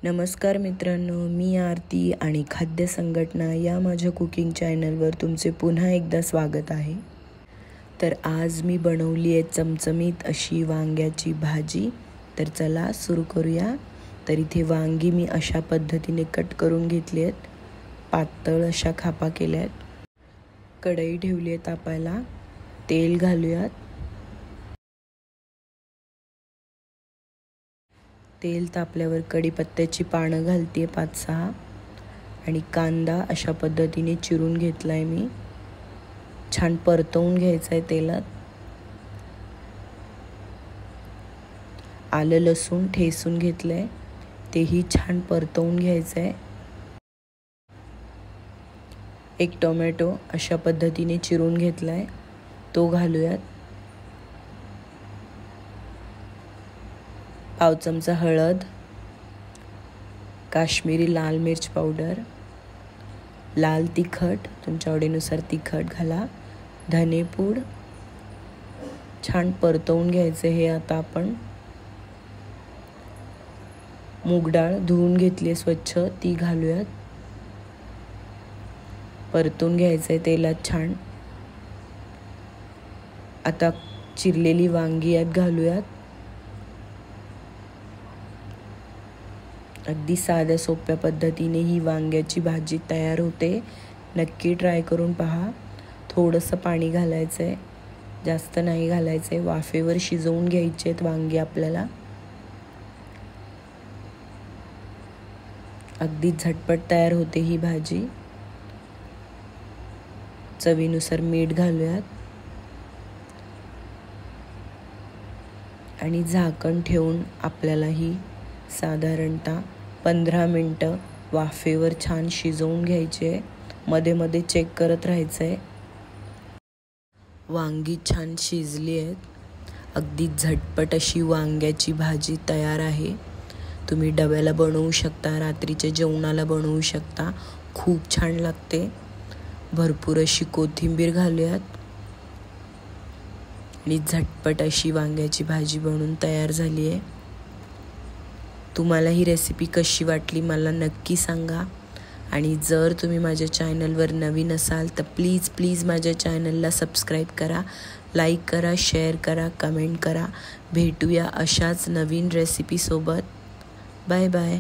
नमस्कार मित्रांनो, मी आरती आणि खाद्य संघटना या माझ्या कुकिंग चॅनलवर तुमचे पुन्हा एकदा स्वागत आहे। तर आज मी बनवली आहे चमचमीत अशी वांग्याची भाजी। तर चला सुरू करूया। तर इथे वांगी मी अशा पद्धतीने कट करून घेतली आहेत, पातळ अशा खापा केल्या आहेत। कढई ठेवली आहे तापायला, तेल घालूयात। तेल तापल्यावर कढीपत्त्याची पानं घालते 5-6 आणि कांदा अशा पद्धतीने चिरून घेतलाय मी। छान परतवून घ्यायचा आहे तेलात। आलं लसूण ठेचून घेतलंय, तेही छान परतवून घ्यायचं आहे। एक टोमॅटो अशा पद्धतीने चिरून घेतलाय, तो घालूयात। पाव चमचा हळद, काश्मीरी लाल मिर्च पावडर, लाल तिखट तुमच्या आवडीनुसार तिखट घाला, धनेपूड। छान परतवून घ्यायचं हे। आता आपण मूग डाळ धुवून घेतली स्वच्छ, ती घालूयात। परतून घ्यायचं आहे तेलात छान। आता चिरलेली वांगी यात घालूयात। अगदी साध्या सोप्या पद्धतीने ही वांग्याची भाजी तयार होते। नक्की ट्राय करून पहा। थोडंसं पाणी घालायचं आहे, जास्त नाही घालायचं आहे। वाफेवर शिजवून घ्यायचे आहेत वांगी आपल्याला। अगदी झटपट तयार होते ही भाजी। चवीनुसार मीठ घालूयात आणि झाकण ठेवून आपल्याला ही साधारणतः 15 मिनिटं वाफेवर छान शिजवून घ्यायचे। मध्ये मध्ये चेक करत राहायचं आहे। वांगी छान शिजली आहेत। अगदी झटपट अशी वांग्याची भाजी तयार आहे। तुम्ही डब्याला बनवू शकता, रात्रीच्या जेवणाला बनवू शकता, खूप छान लागते। भरपूर अशी कोथिंबीर घालूयात आणि झटपट अशी वांग्याची भाजी बनवून तयार झाली आहे। तुम्हाला ही रेसिपी कशी वाटली मला नक्की सांगा। आणि जर तुम्ही माझ्या चॅनलवर नवीन असाल तर प्लीज माझ्या चॅनलला सबस्क्राईब करा, लाईक करा, शेअर करा, कमेंट करा। भेटूया अशाच नवीन रेसिपीसोबत। Bye bye.